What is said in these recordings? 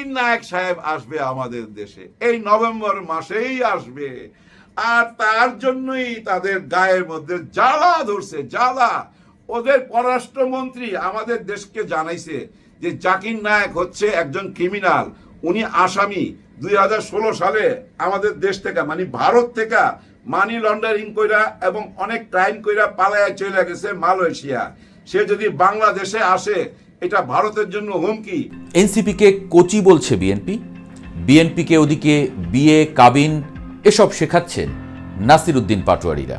জাকির নায়েক সাহেব আসবে আমাদের দেশে, এই নভেম্বর মাসেই আসবে। আর তার জন্যই তাদের গায়ের মধ্যে জ্বালা ধরছে, জ্বালা। ওদের পররাষ্ট্রমন্ত্রী আমাদের দেশকে জানাইছে যে জাকির নায়েক হচ্ছে একজন ক্রিমিনাল, উনি আসামি। 2016 সালে আমাদের দেশ থেকে মানে ভারত থেকে মানি লন্ডারিং কইরা এবং অনেক ক্রাইম কইরা পালায়া চলে গেছে মালয়েশিয়া। সে যদি বাংলাদেশে আসে এটা ভারতের জন্য হুমকি। এনসিপিকে কোচি বলছে বিএনপি, বিএনপিকে ওদিকে বিয়ে কাবিন এসব শেখাচ্ছেন নাসির উদ্দিন পাটোয়ারিরা।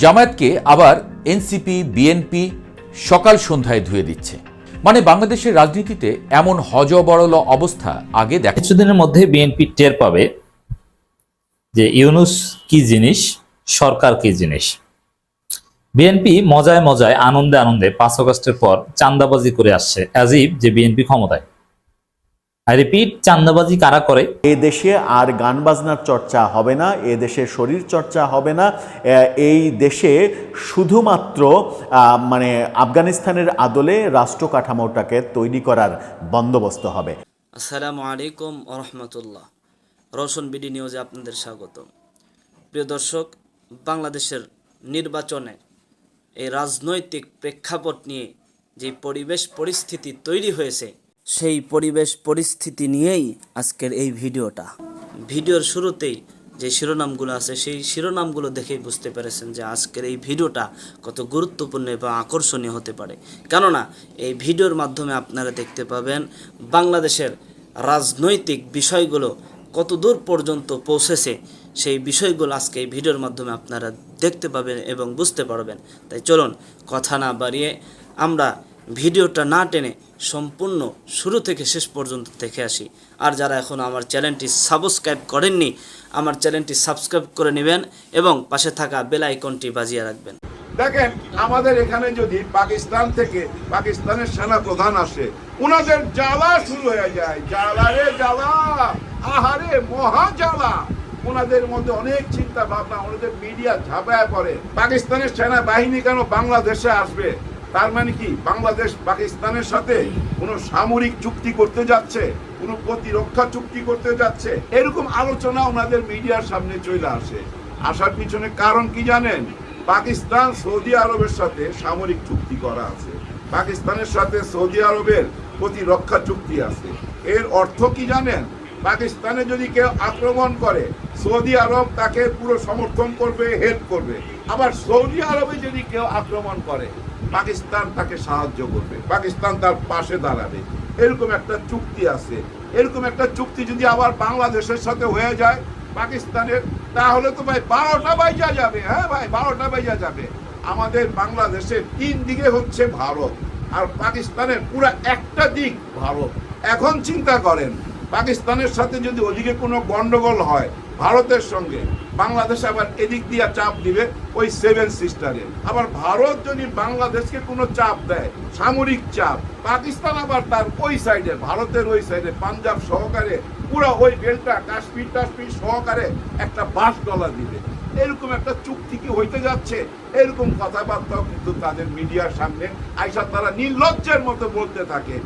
জামায়াতকে আবার এনসিপি বিএনপি সকাল সন্ধ্যায় ধুয়ে দিচ্ছে। মানে বাংলাদেশের রাজনীতিতে এমন হজবরল অবস্থা আগে দেখা। কিছুদিনের মধ্যে বিএনপি টের পাবে যে ইউনূস কি জিনিস, সরকার কি জিনিস। বিএনপি মজায় মজায় আনন্দে আনন্দে 5 আগস্টের পর চাঁদাবাজি করে আসছে, অ্যাজিব যে বিএনপি ক্ষমতায়। আই রিপিট, চাঁদাবাজি কারা করে? এ দেশে আর গান বাজনার চর্চা হবে না, এ দেশে শরীর চর্চা হবে না, এই দেশে শুধুমাত্র মানে আফগানিস্তানের আদলে রাষ্ট্র কাঠামোটাকে তৈরি করার বন্দোবস্ত হবে। আসসালামু আলাইকুম ওয়া রাহমাতুল্লাহ। রওশন বিডি নিউজে আপনাদের স্বাগতম। প্রিয় দর্শক, বাংলাদেশের নির্বাচনে এই রাজনৈতিক প্রেক্ষাপট নিয়ে যে পরিবেশ পরিস্থিতি তৈরি হয়েছে, সেই পরিবেশ পরিস্থিতি নিয়েই আজকের এই ভিডিওটা। ভিডিওর শুরুতেই যে শিরোনামগুলো আছে সেই শিরোনামগুলো দেখেই বুঝতে পেরেছেন যে আজকের এই ভিডিওটা কত গুরুত্বপূর্ণ এবং আকর্ষণীয় হতে পারে। কেননা এই ভিডিওর মাধ্যমে আপনারা দেখতে পাবেন বাংলাদেশের রাজনৈতিক বিষয়গুলো কত দূর পর্যন্ত পৌঁছেছে, সেই বিষয়গুলো আজকে এই ভিডিওর মাধ্যমে আপনারা দেখতে পাবেন এবং বুঝতে পারবেন। তাই চলুন কথা না বাড়িয়ে আমরা ভিডিওটা না টেনে সম্পূর্ণ শুরু থেকে শেষ পর্যন্ত দেখে আসি। আর যারা এখন আমার চ্যানেলটি সাবস্ক্রাইব করেননি, আমার চ্যানেলটি সাবস্ক্রাইব করে নেবেন এবং পাশে থাকা বেল আইকনটি বাজিয়ে রাখবেন। দেখেন, আমাদের এখানে যদি পাকিস্তান থেকে পাকিস্তানের সেনা প্রধান আসে, ওনাদের জ্বালা শুরু হয়ে যায়। জ্বালা রে জ্বালা, আহারে মহা জ্বালা। ওনাদের মধ্যে অনেক চিন্তা ভাবনা, ওনাদের মিডিয়া ঝাঁপায় পড়ে। পাকিস্তানের সেনা বাহিনী কেন বাংলাদেশে আসবে? তার মানে কি বাংলাদেশ পাকিস্তানের সাথে কোনো সামরিক চুক্তি করতে যাচ্ছে, কোনো প্রতিরক্ষা চুক্তি করতে যাচ্ছে? এরকম আলোচনা ওনাদের মিডিয়ার সামনে চলে আসে। আসার পিছনে কারণ কি জানেন? পাকিস্তান সৌদি আরবের সাথে সামরিক চুক্তি করা আছে, পাকিস্তানের সাথে সৌদি আরবের প্রতিরক্ষা চুক্তি আছে। এর অর্থ কি জানেন? পাকিস্তানে যদি কেউ আক্রমণ করে, সৌদি আরব তাকে পুরো সমর্থন করবে, হেল্প করবে। আবার সৌদি আরবে যদি কেউ আক্রমণ করে, পাকিস্তান তাকে সাহায্য করবে, পাকিস্তান তার পাশে দাঁড়াবে। এরকম একটা চুক্তি আছে। এরকম একটা চুক্তি যদি আবার বাংলাদেশের সাথে হয়ে যায় পাকিস্তানের, তাহলে তো ভাই 12টা বাইজা যাবে। হ্যাঁ ভাই, 12টা বাইজা যাবে। আমাদের বাংলাদেশের 3 দিকে হচ্ছে ভারত, আর পাকিস্তানের পুরো একটা দিক ভারত। এখন চিন্তা করেন, পাকিস্তানের সাথে যদি ওদিকে কোনো গন্ডগোল হয় ভারতের সঙ্গে, বাংলাদেশ আবার এদিক দিয়ে চাপ দিবে ওই 7 সিস্টারে। আবার ভারত যদি বাংলাদেশকে কোনো চাপ দেয়, সামরিক চাপ, পাকিস্তান আবার তার ওই সাইডে, ভারতের ওই সাইডে পাঞ্জাব সহকারে পুরো ওই বেলটা কাশ্মীর টাশ্মীর সহকারে একটা $5 দিবে। এরকম একটা চুক্তি কি হইতে যাচ্ছে? এরকম কথাবার্তাও কিন্তু তাদের মিডিয়ার সামনে আইসা তারা নির্লজ্জের মতো বলতে থাকে।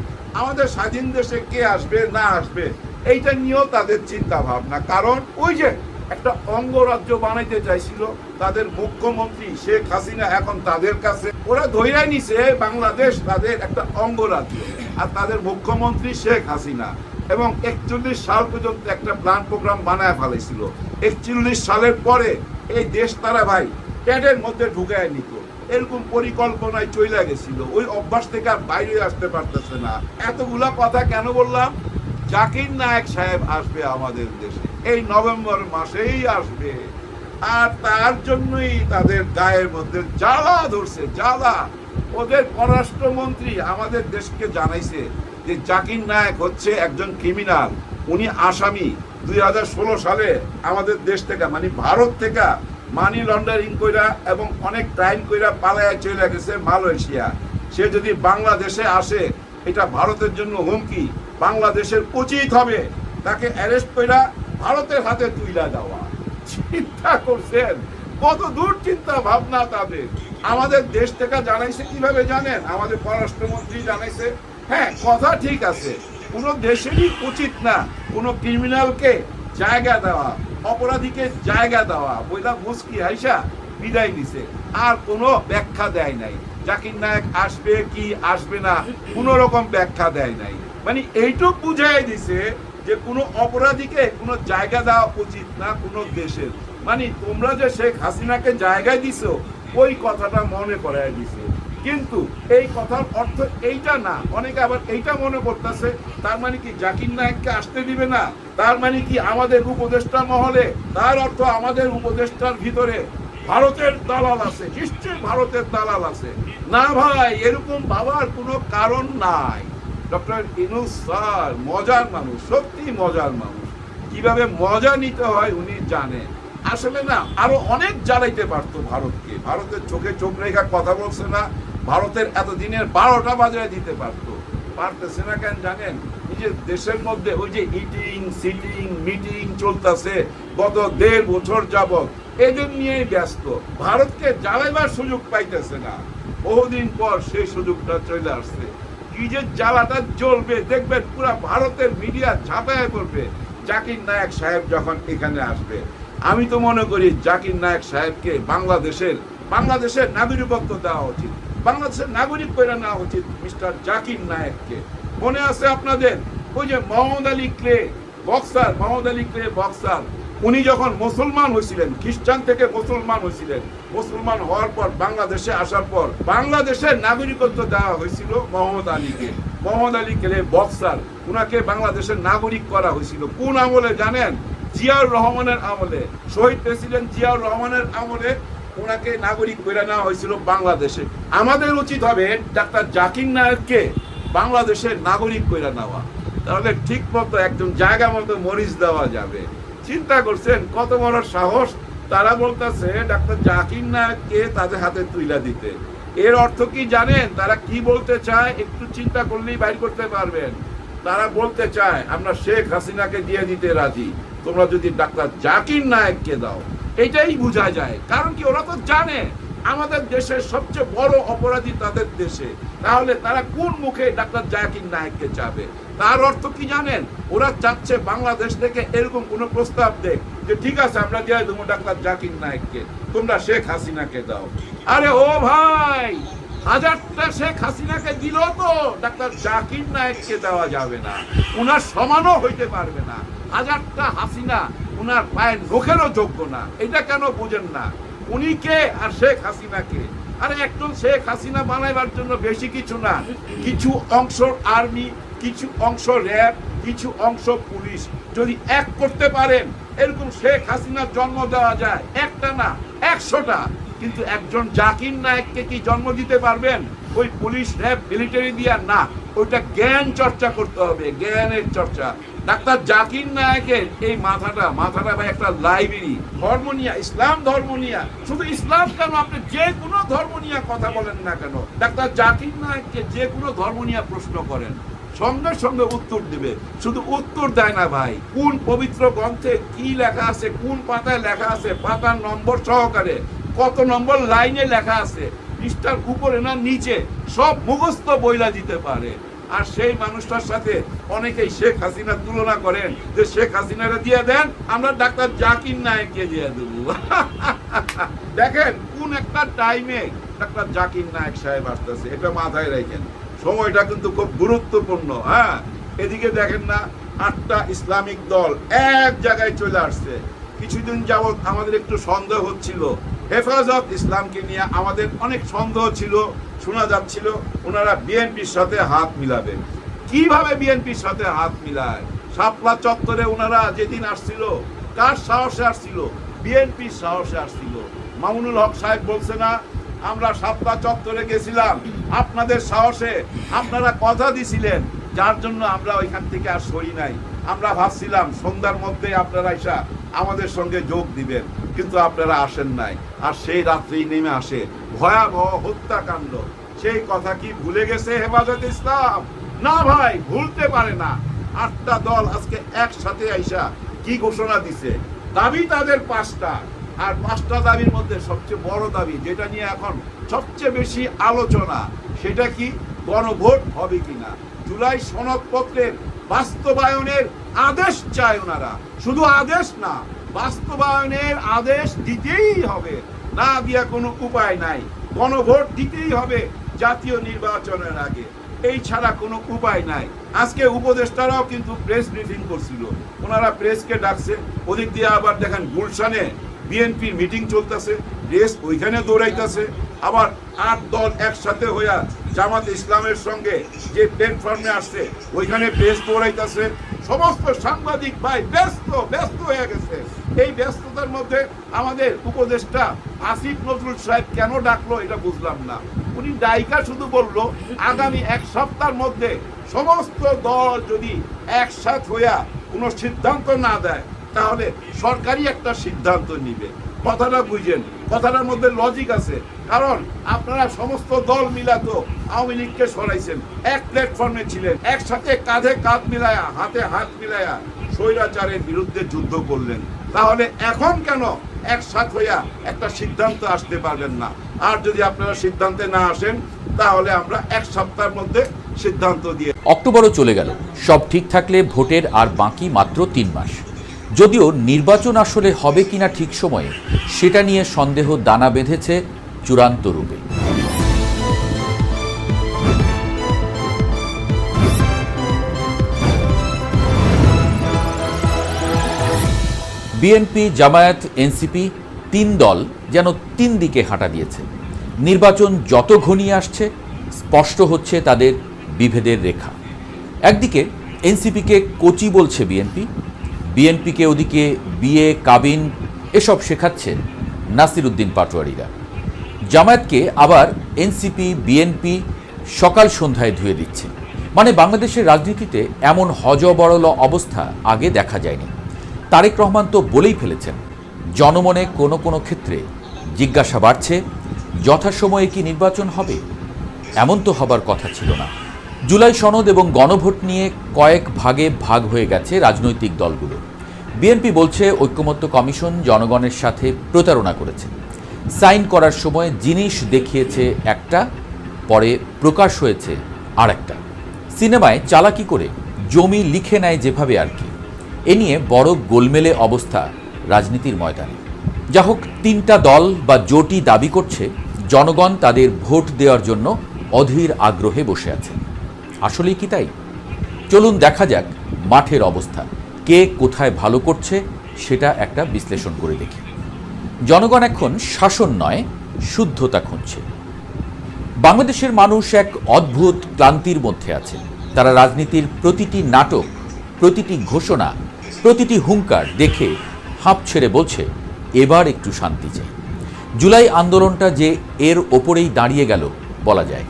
আমাদের স্বাধীন দেশে কে আসবে না আসবে এইটা নিয়েও তাদের চিন্তা ভাবনা। কারণ ওই যে একটা অঙ্গরাজ্য বানাইতে চাইছিল তাদের মুখ্যমন্ত্রী শেখ হাসিনা, এখন তাদের কাছে ওরা ধইরাই নিছে বাংলাদেশ তাদের একটা অঙ্গরাজ্য, আর তাদের মুখ্যমন্ত্রী শেখ হাসিনা। এবং 41 সাল পর্যন্ত একটা প্ল্যান প্রোগ্রাম বানায় ফেলেছিল। 41 সালের পরে এই দেশ তারা ভাই প্যাডের মধ্যে ঢুকায় নিত, এরকম পরিকল্পনায় চলে গেছিল। ওই অভ্যাস থেকে আর বাইরে আসতে পারতেছে না। এতগুলা কথা কেন বললাম? জাকির নায়েক সাহেব আসবে আমাদের দেশে, এই নভেম্বর মাসেই আসবে। আর তার জন্যই তাদের গায়ের মধ্যে জ্বালা ধরছে, জ্বালা। ওদের পররাষ্ট্রমন্ত্রী আমাদের দেশকে জানাইছে যে জাকির নায়েক হচ্ছে একজন ক্রিমিনাল, উনি আসামি। 2016 সালে আমাদের দেশ থেকে মানে ভারত থেকে মানি লন্ডারিং কইরা এবং অনেক ক্রাইম কইরা পালায়া চলে গেছে মালয়েশিয়া। সে যদি বাংলাদেশে আসে এটা ভারতের জন্য হুমকি। বাংলাদেশের উচিত হবে তাকে অ্যারেস্ট কইরা ভারতের হাতে তুইলা দেওয়া। চিন্তা করছেন কত দূর চিন্তা ভাবনা তাদের? আমাদের দেশ থেকে জানাইছে কিভাবে জানেন? আমাদের পররাষ্ট্রমন্ত্রী জানাইছে, হ্যাঁ কথা ঠিক আছে, কোনো দেশেরই উচিত না কোনো ক্রিমিনালকে জায়গা দেওয়া, অপরাধীকে জায়গা দেওয়া। বইলা মুস্কি হাইসা বিদায় নিছে, আর কোনো ব্যাখ্যা দেয় নাই। জাকির নায়েক আসবে কি আসবে না কোনো রকম ব্যাখ্যা দেয় নাই। মানে এইটুক বুঝাই দিছে যে কোনো অপরাধীকে কোনো জায়গা দেওয়া উচিত না কোনো দেশের। মানে তোমরা যে শেখ হাসিনাকে জায়গায় দিছো ওই কথাটা মনে করায় দিছে, কিন্তু এই কথার অর্থ এইটা না। অনেকে আবার এইটা মনে করতেছে তার মানে কি জাকির নায়েককে আসতে দিবে না, তার মানে কি আমাদের উপদেষ্টা মহলে, তার অর্থ আমাদের উপদেষ্টার ভিতরে ভারতের দালাল আছে। নিশ্চয়ই ভারতের দালাল আছে। না ভাই, এরকম ভাবার কোনো কারণ নাই। ডক্টর ইউনূস স্যার মজার মানুষ, সত্যি মজার মানুষ। কিভাবে মজা নিতে হয় উনি জানে। আসলে না, আরো অনেক জ্বালাইতে পারতো ভারতকে। ভারতের চোখে চোখ রেখা কথা বলছে না, ভারতের এতদিনের 12টা বাজায় দিতে পারতো। পারতেছে না কেন জানেন? নিজের দেশের মধ্যে ওই যে ইটিং সিটিং মিটিং চলতেছে গত 1.5 বছর যাবত, এদের নিয়েই ব্যস্ত। ভারতকে জ্বালাইবার সুযোগ পাইতেছে না। বহুদিন পর সেই সুযোগটা চলে আসছে। কি যে জ্বালাটা জ্বলবে দেখবেন, পুরা ভারতের মিডিয়া ঝাঁপায় করবে জাকির নায়েক সাহেব যখন এখানে আসবে। আমি তো মনে করি জাকির নায়েক সাহেবকে বাংলাদেশের নাগরিকত্ব দেওয়া উচিত, বাংলাদেশের নাগরিক করে নেওয়া উচিত মিস্টার জাকির নায়েককে। মনে আছে আপনাদের ওই যে মোহাম্মদ আলী ক্লে বক্সার, উনি যখন মুসলমান হয়েছিলেন, খ্রিস্টান থেকে মুসলমান হয়েছিলেন, মুসলমান হওয়ার পর বাংলাদেশে আসার পর বাংলাদেশের নাগরিকত্ব দেওয়া হয়েছিল মোহাম্মদ আলী ক্লে বক্সার। উনাকে বাংলাদেশের নাগরিক করা হয়েছিল কোন আমলে জানেন? জিয়াউর রহমানের আমলে, শহীদ প্রেসিডেন্ট জিয়াউর রহমানের আমলে ওনাকে নাগরিক করে নেওয়া হয়েছিল বাংলাদেশে। আমাদের উচিত হবে ডাক্তার জাকির নায়েককে বাংলাদেশের নাগরিক করে নেওয়া, তাহলে ঠিক মতো একদম জায়গা মতো মরিচ দেওয়া যাবে। চিন্তা করছেন কত বড় সাহস? তারা বলতেছে ডাক্তার জাকির নায়েককে তাদের হাতে তুইলা দিতে। এর অর্থ কি জানেন তারা কি বলতে চায়? একটু চিন্তা করলেই বাইর করতে পারবেন। তারা বলতে চায় আমরা শেখ হাসিনাকে দিয়ে দিতে রাজি, তোমরা যদি ডাক্তার জাকির নায়েককে দাও। এটাই বোঝা যায়। কারণ কি, ওরা তো জানে আমাদের দেশের সবচেয়ে বড় অপরাধী তাদের দেশে, তাহলে তারা কোন মুখে ডাক্তার জাকির নায়েককে চাবে? তার অর্থ কি জানেন? ওরা চাচ্ছে বাংলাদেশ থেকে এরকম কোন প্রস্তাব দেখ যে ঠিক আছে আমরা দিয়ে দেবো ডাক্তার জাকির নায়েককে, তোমরা শেখ হাসিনাকে দাও। আরে ও ভাই, 1000টা শেখ হাসিনাকে দিল তো ডাক্তার জাকির নায়েককে দেওয়া যাবে না, উনার সমানও হইতে পারবে না। 1000টা হাসিনা উনার পায়ের নখেরও যোগ্য না। এটা কেন বুঝেন না? উনি কে আর শেখ হাসিনা কে? আরে একজন শেখ হাসিনা বানাইবার জন্য বেশি কিছু না, কিছু অংশ আর্মি, কিছু অংশ র্যাব, কিছু অংশ পুলিশ যদি এক করতে পারেন, এরকম শেখ হাসিনার জন্ম দেওয়া যায়। একটা না, 100টা। কিন্তু একজন জাকির নায়েককে কি জন্ম দিতে পারবেন ওই পুলিশ র্যাব মিলিটারি দিয়া? না, ওইটা জ্ঞান চর্চা করতে হবে, জ্ঞানের চর্চা। ডাক্তার জাকির নায়েকের এই মাথাটা ভাই একটা লাইব্রেরি। ধর্ম নিয়ে, ইসলাম ধর্ম নিয়ে, শুধু ইসলাম কেন, আপনি যে কোনো ধর্ম নিয়ে কথা বলেন না কেন, ডাক্তার জাকির নায়েককে যে কোনো ধর্ম নিয়ে প্রশ্ন করেন, সঙ্গে সঙ্গে উত্তর দিবে। শুধু উত্তর দেয় না ভাই, কোন পবিত্র গ্রন্থে কি লেখা আছে, কোন পাতায় লেখা আছে, পাতার নম্বর সহকারে, কত নম্বর লাইনে লেখা আছে, পৃষ্ঠার উপরে না নিচে, সব মুখস্থ বইলা দিতে পারে। আর সেই মানুষটার সাথে অনেকেই শেখ হাসিনার তুলনা করেন যে শেখ হাসিনারে দিয়ে দেন, আমরা ডাক্তার জাকির নায়েককে দিয়ে দেব। দেখেন কোন একটা টাইমে ডাক্তার জাকির নায়েক সাহেব আসতেছে, এটা মাথায় রাখেন। সময়টা কিন্তু খুব গুরুত্বপূর্ণ। হ্যাঁ, এদিকে দেখেন না, 8টা ইসলামিক দল এক জায়গায় চলে আসছে। কিছুদিন যাবৎ আমাদের একটু সন্দেহ হচ্ছিল, হেফাজত ইসলামকে নিয়ে আমাদের অনেক সন্দেহ ছিল, শোনা যাচ্ছিল ওনারা বিএনপির সাথে হাত মিলাবে। কিভাবে বিএনপির সাথে হাত মিলায়? শাপলা চত্বরে ওনারা যেদিন আসছিল, কার সাহসে আসছিল? বিএনপির সাহসে আসছিল। মামুনুল হক সাহেব বলছে না, আমরা শাপলা চত্বরে গেছিলাম আপনাদের সাহসে, আপনারা কথা দিছিলেন, যার জন্য আমরা ওইখান থেকে আর সরি নাই। আমরা ভাবছিলাম সন্ধ্যার মধ্যে আপনারা এসা আমাদের সঙ্গে যোগ দিবেন, কিন্তু আপনারা আসেন নাই। আর সেই রাত্রেই নেমে আসে ভয়াবহ হত্যাকাণ্ড। সেই কথা কি ভুলে গেছে হেফাজত ইসলাম? না ভাই, ভুলতে পারে না। 8টা দল আজকে একসাথে আইসা কি ঘোষণা দিছে? দাবি তাদের 5টা, আর 5টা দাবির মধ্যে সবচেয়ে বড় দাবি, যেটা নিয়ে এখন সবচেয়ে বেশি আলোচনা, সেটা কি? গণভোট হবে কিনা। জুলাই সনদপত্রের বাস্তবায়নের আদেশ চায় ওনারা। শুধু আদেশ না, বাস্তবায়নের আদেশ দিতেই হবে, না দিয়া কোনো উপায় নাই। গণভোট দিতেই হবে জাতীয় নির্বাচনের আগে, এই ছাড়া কোনো উপায় নাই। আজকে উপদেষ্টারাও কিন্তু প্রেস ব্রিফিং করছিল, ওনারা প্রেসকে ডাকছে। ওদিক দিয়ে আবার দেখেন গুলশানে বিএনপির মিটিং চলতেছে, প্রেস ওইখানে দৌড়াইতেছে। আবার 8 দল একসাথে হইয়া জামাত ইসলামের সঙ্গে যে প্ল্যাটফর্মে আসছে ওইখানে প্রেস দৌড়াইতেছে। সমস্ত সাংবাদিক ভাই ব্যস্ত হয়ে গেছে। এই ব্যস্ততার মধ্যে আমাদের উপদেষ্টা আসিফ নজরুল সাহেব কেন ডাকলো এটা বুঝলাম না। উনি ডাইকা শুধু বলল আগামী 1 সপ্তাহের মধ্যে সমস্ত দল যদি একসাথ হইয়া কোনো সিদ্ধান্ত না দেয় তাহলে সরকারি একটা সিদ্ধান্ত নিবে। কথাটা বুঝেন, কথাটার মধ্যে লজিক আছে। কারণ আপনারা সমস্ত দল মিলা তো আওয়ামী লীগকে সরাইছেন, এক প্ল্যাটফর্মে ছিলেন, একসাথে কাঁধে কাঁধ মিলায়া হাতে হাত মিলায়া স্বৈরাচারের বিরুদ্ধে যুদ্ধ করলেন। তাহলে এখন কেন একসাথ হইয়া একটা সিদ্ধান্ত আসতে পারবেন না? আর যদি আপনারা সিদ্ধান্তে না আসেন তাহলে আমরা 1 সপ্তাহের মধ্যে সিদ্ধান্ত দিয়ে। অক্টোবরও চলে গেল, সব ঠিক থাকলে ভোটের আর বাকি মাত্র 3 মাস। যদিও নির্বাচন আসলে হবে কিনা ঠিক সময়ে সেটা নিয়ে সন্দেহ দানা বেঁধেছে চূড়ান্ত রূপে। বিএনপি, জামায়াত, এনসিপি 3 দল যেন 3 দিকে হাঁটা দিয়েছে। নির্বাচন যত ঘনিয়ে আসছে স্পষ্ট হচ্ছে তাদের বিভেদের রেখা। একদিকে এনসিপিকে কোচি বলছে বিএনপি, বিএনপিকে ওদিকে বিয়ে, কাবিন এসব শেখাচ্ছে নাসির উদ্দিন পাটোয়ারিরা। জামায়াতকে আবার এনসিপি, বিএনপি সকাল সন্ধ্যায় ধুয়ে দিচ্ছে। মানে বাংলাদেশের রাজনীতিতে এমন হজবরল অবস্থা আগে দেখা যায়নি। তারেক রহমান তো বলেই ফেলেছেন, জনমনে কোনো কোনো ক্ষেত্রে জিজ্ঞাসা বাড়ছে, যথাসময়ে কি নির্বাচন হবে? এমন তো হবার কথা ছিল না। জুলাই সনদ এবং গণভোট নিয়ে কয়েক ভাগে ভাগ হয়ে গেছে রাজনৈতিক দলগুলো। বিএনপি বলছে ঐক্যমত্য কমিশন জনগণের সাথে প্রতারণা করেছে, সাইন করার সময় জিনিস দেখিয়েছে একটা, পরে প্রকাশ হয়েছে আর একটা। সিনেমায় চালাকি করে জমি লিখে নেয় যেভাবে আর কি। এ নিয়ে বড় গোলমেলে অবস্থা রাজনীতির ময়দানে। যা হোক, 3টা দল বা জোটই দাবি করছে জনগণ তাদের ভোট দেওয়ার জন্য অধীর আগ্রহে বসে আছে। আসলেই কি তাই? চলুন দেখা যাক মাঠের অবস্থা, কে কোথায় ভালো করছে সেটা একটা বিশ্লেষণ করে দেখি। জনগণ এখন শাসন নয়, শুদ্ধতা খুঁজছে। বাংলাদেশের মানুষ এক অদ্ভুত ক্লান্তির মধ্যে আছে। তারা রাজনীতির প্রতিটি নাটক, প্রতিটি ঘোষণা, প্রতিটি হুঙ্কার দেখে হাঁপ ছেড়ে বলছে এবার একটু শান্তি চাই। জুলাই আন্দোলনটা যে এর ওপরেই দাঁড়িয়ে গেল বলা যায়।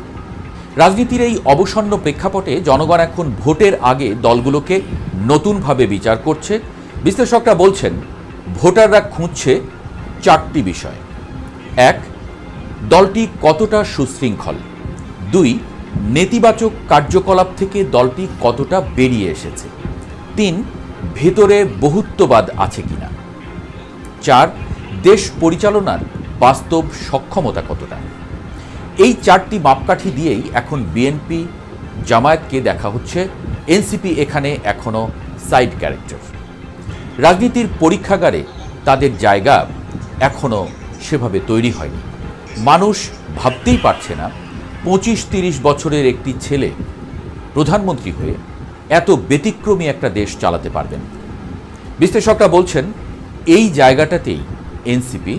রাজনীতির এই অবসন্ন প্রেক্ষাপটে জনগণ এখন ভোটের আগে দলগুলোকে নতুনভাবে বিচার করছে। বিশ্লেষকরা বলছেন ভোটাররা খুঁজছে 4টি বিষয়। 1, দলটি কতটা সুশৃঙ্খল। 2, নেতিবাচক কার্যকলাপ থেকে দলটি কতটা বেরিয়ে এসেছে। 3, ভেতরে বহুত্ববাদ আছে কিনা। 4, দেশ পরিচালনার বাস্তব সক্ষমতা কতটা। এই 4টি মাপকাঠি দিয়েই এখন বিএনপি, জামায়াতকে দেখা হচ্ছে। এনসিপি এখানে এখনও সাইড ক্যারেক্টার। রাজনীতির পরীক্ষাগারে তাদের জায়গা এখনও সেভাবে তৈরি হয়নি। মানুষ ভাবতেই পারছে না 25-30 বছরের একটি ছেলে প্রধানমন্ত্রী হয়ে এত ব্যতিক্রমী একটা দেশ চালাতে পারবেন। বিশ্লেষকরা বলছেন এই জায়গাটাতেই এনসিপি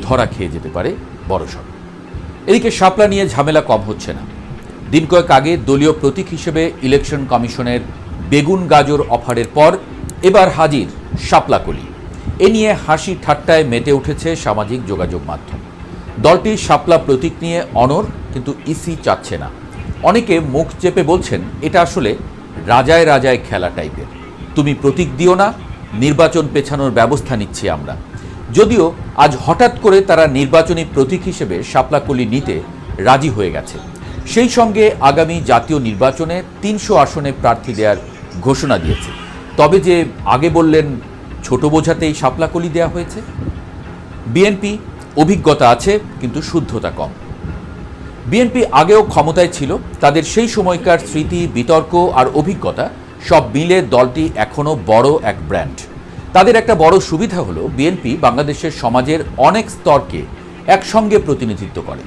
ধরা খেয়ে যেতে পারে বড়সড়। এদিকে শাপলা নিয়ে ঝামেলা কম হচ্ছে না। দিন কয়েক আগে দলীয় প্রতীক হিসেবে ইলেকশন কমিশনের বেগুন গাজর অফারের পর এবার হাজির শাপলাকলি। এ নিয়ে হাসি ঠাট্টায় মেতে উঠেছে সামাজিক যোগাযোগ মাধ্যম। দলটির শাপলা প্রতীক নিয়ে অনড়, কিন্তু ইসি চাচ্ছে না। অনেকে মুখ চেপে বলছেন এটা আসলে রাজায় রাজায় খেলা টাইপের, তুমি প্রতীক দিও না, নির্বাচন পেছানোর ব্যবস্থা নিচ্ছি আমরা। যদিও আজ হঠাৎ করে তারা নির্বাচনী প্রতীক হিসেবে শাপলাকলি নিতে রাজি হয়ে গেছে। সেই সঙ্গে আগামী জাতীয় নির্বাচনে 300 আসনে প্রার্থী দেওয়ার ঘোষণা দিয়েছে। তবে যে আগে বললেন ছোট বোঝাতেই শাপলাকলি দেওয়া হয়েছে। বিএনপি অভিজ্ঞতা আছে কিন্তু শুদ্ধতা কম। বিএনপি আগেও ক্ষমতায় ছিল, তাদের সেই সময়কার স্মৃতি, বিতর্ক আর অভিজ্ঞতা সব মিলে দলটি এখনও বড় এক ব্র্যান্ড। তাদের একটা বড় সুবিধা হলো বিএনপি বাংলাদেশের সমাজের অনেক স্তরকে একসঙ্গে প্রতিনিধিত্ব করে।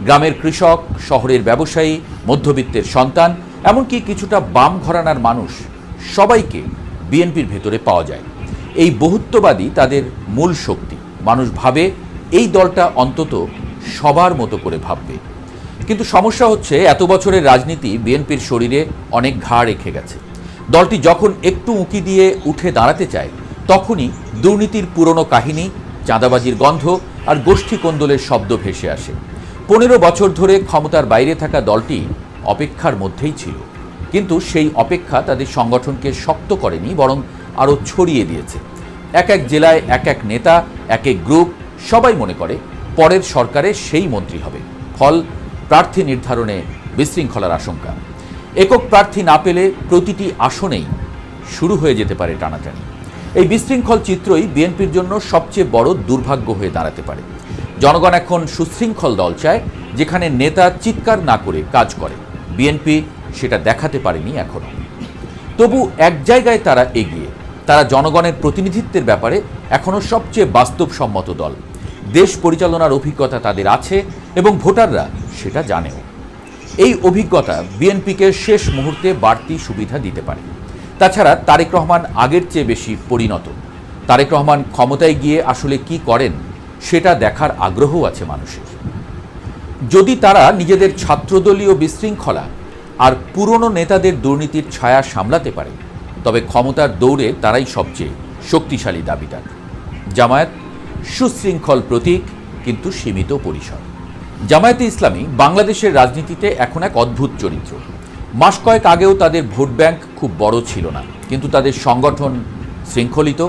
গ্রামের কৃষক, শহরের ব্যবসায়ী, মধ্যবিত্তের সন্তান, এমনকি কিছুটা বাম ঘরানার মানুষ, সবাইকে বিএনপির ভেতরে পাওয়া যায়। এই বহুত্ববাদী তাদের মূল শক্তি। মানুষ ভাবে এই দলটা অন্তত সবার মতো করে ভাববে। কিন্তু সমস্যা হচ্ছে এত বছরের রাজনীতি বিএনপির শরীরে অনেক ঘা রেখে গেছে। দলটি যখন একটু উঁকি দিয়ে উঠে দাঁড়াতে চায় তখনই দুর্নীতির পুরনো কাহিনী, চাঁদাবাজির গন্ধ আর গোষ্ঠী কোন্দলের শব্দ ভেসে আসে। 15 বছর ধরে ক্ষমতার বাইরে থাকা দলটি অপেক্ষার মধ্যেই ছিল, কিন্তু সেই অপেক্ষা তাদের সংগঠনকে শক্ত করেনি, বরং আরও ছড়িয়ে দিয়েছে। এক এক জেলায় এক এক নেতা, এক এক গ্রুপ, সবাই মনে করে পরের সরকারে সেই মন্ত্রী হবে। ফল, প্রার্থী নির্ধারণে বিশৃঙ্খলার আশঙ্কা। একক প্রার্থী না পেলে প্রতিটি আসনেই শুরু হয়ে যেতে পারে টানাটানি। এই বিশৃঙ্খল চিত্রই বিএনপির জন্য সবচেয়ে বড় দুর্ভাগ্য হয়ে দাঁড়াতে পারে। জনগণ এখন সুশৃঙ্খল দল চায়, যেখানে নেতা চিৎকার না করে কাজ করে। বিএনপি সেটা দেখাতে পারেনি এখনো। তবু এক জায়গায় তারা এগিয়ে। তারা জনগণের প্রতিনিধিত্বের ব্যাপারে এখনো সবচেয়ে বাস্তবসম্মত দল। দেশ পরিচালনার অভিজ্ঞতা তাদের আছে এবং ভোটাররা সেটা জানেও। এই অভিজ্ঞতা বিএনপিকে শেষ মুহূর্তে বাড়তি সুবিধা দিতে পারে। তাছাড়া তারেক রহমান আগের চেয়ে বেশি পরিণত। তারেক রহমান ক্ষমতায় গিয়ে আসলে কি করেন সেটা দেখার আগ্রহও আছে মানুষের। যদি তারা নিজেদের ছাত্রদলীয় বিশৃঙ্খলা আর পুরনো নেতাদের দুর্নীতির ছায়া সামলাতে পারে, তবে ক্ষমতার দৌড়ে তারাই সবচেয়ে শক্তিশালী দাবিদার। জামায়াত সুশৃঙ্খল প্রতীক, কিন্তু সীমিত পরিসর। জামায়াতে ইসলামী বাংলাদেশের রাজনীতিতে এখন এক অদ্ভুত চরিত্র। মাস কয়েক আগেও তাদের ভোট ব্যাংক খুব বড় ছিল না, কিন্তু তাদের সংগঠন শৃঙ্খলিত,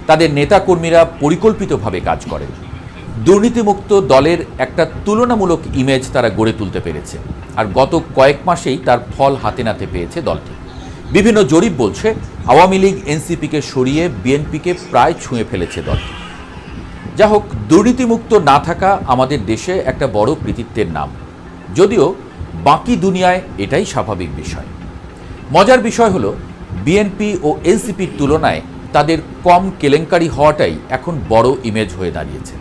তাদের নেতাকর্মীরা পরিকল্পিতভাবে কাজ করেন। দুর্নীতিমুক্ত দলের একটা তুলনামূলক ইমেজ তারা গড়ে তুলতে পেরেছে, আর গত কয়েক মাসেই তার ফল হাতে নাতে পেয়েছে দলটি। বিভিন্ন জরিপ বলছে আওয়ামী লীগ এনসিপিকে সরিয়ে বিএনপিকে প্রায় ছুঁয়ে ফেলেছে দলটি। যা হোক, দুর্নীতিমুক্ত না থাকা আমাদের দেশে একটা বড় কৃতিত্বের নাম, যদিও বাকি দুনিয়ায় এটাই স্বাভাবিক বিষয়। মজার বিষয় হলো বিএনপি ও এনসিপির তুলনায় তাদের কম কেলেঙ্কারি হওয়াটাই এখন বড় ইমেজ হয়ে দাঁড়িয়েছে।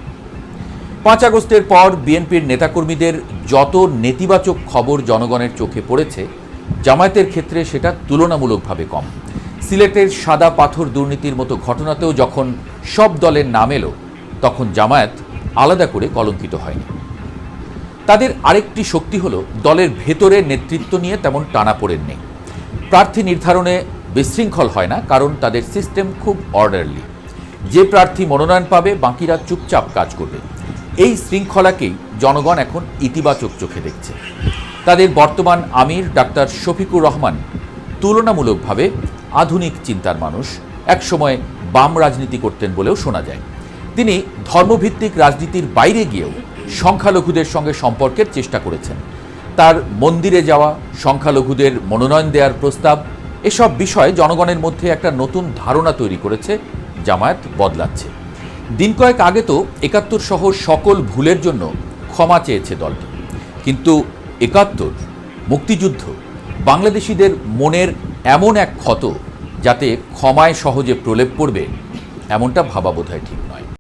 5 আগস্টের পর বিএনপির নেতাকর্মীদের যত নেতিবাচক খবর জনগণের চোখে পড়েছে, জামায়াতের ক্ষেত্রে সেটা তুলনামূলকভাবে কম। সিলেটের সাদা পাথর দুর্নীতির মতো ঘটনাতেও যখন সব দলের নাম এলো, তখন জামায়াত আলাদা করে কলঙ্কিত হয়নি। তাদের আরেকটি শক্তি হলো দলের ভেতরে নেতৃত্ব নিয়ে তেমন টানাপোড়েন নেই। প্রার্থী নির্ধারণে বিশৃঙ্খল হয় না, কারণ তাদের সিস্টেম খুব অর্ডারলি। যে প্রার্থী মনোনয়ন পাবে বাকিরা চুপচাপ কাজ করবে। এই শৃঙ্খলাকেই জনগণ এখন ইতিবাচক চোখে দেখছে। তাদের বর্তমান আমির ডাক্তার শফিকুর রহমান তুলনামূলকভাবে আধুনিক চিন্তার মানুষ। একসময় বাম রাজনীতি করতেন বলেও শোনা যায়। তিনি ধর্মভিত্তিক রাজনীতির বাইরে গিয়েও সংখ্যালঘুদের সঙ্গে সম্পর্কের চেষ্টা করেছেন। তার মন্দিরে যাওয়া, সংখ্যালঘুদের মনোনয়ন দেওয়ার প্রস্তাব, এসব বিষয়ে জনগণের মধ্যে একটা নতুন ধারণা তৈরি করেছে। জামায়াত বদলাচ্ছে। দিন কয়েক আগে তো ৭১ সহ সকল ভুলের জন্য ক্ষমা চেয়েছে দলটি, কিন্তু ৭১, মুক্তিযুদ্ধ বাংলাদেশিদের মনের এমন এক ক্ষত, যাতে ক্ষমায় সহজে প্রলেপ পড়বে এমনটা ভাবা বোধহয় ঠিক।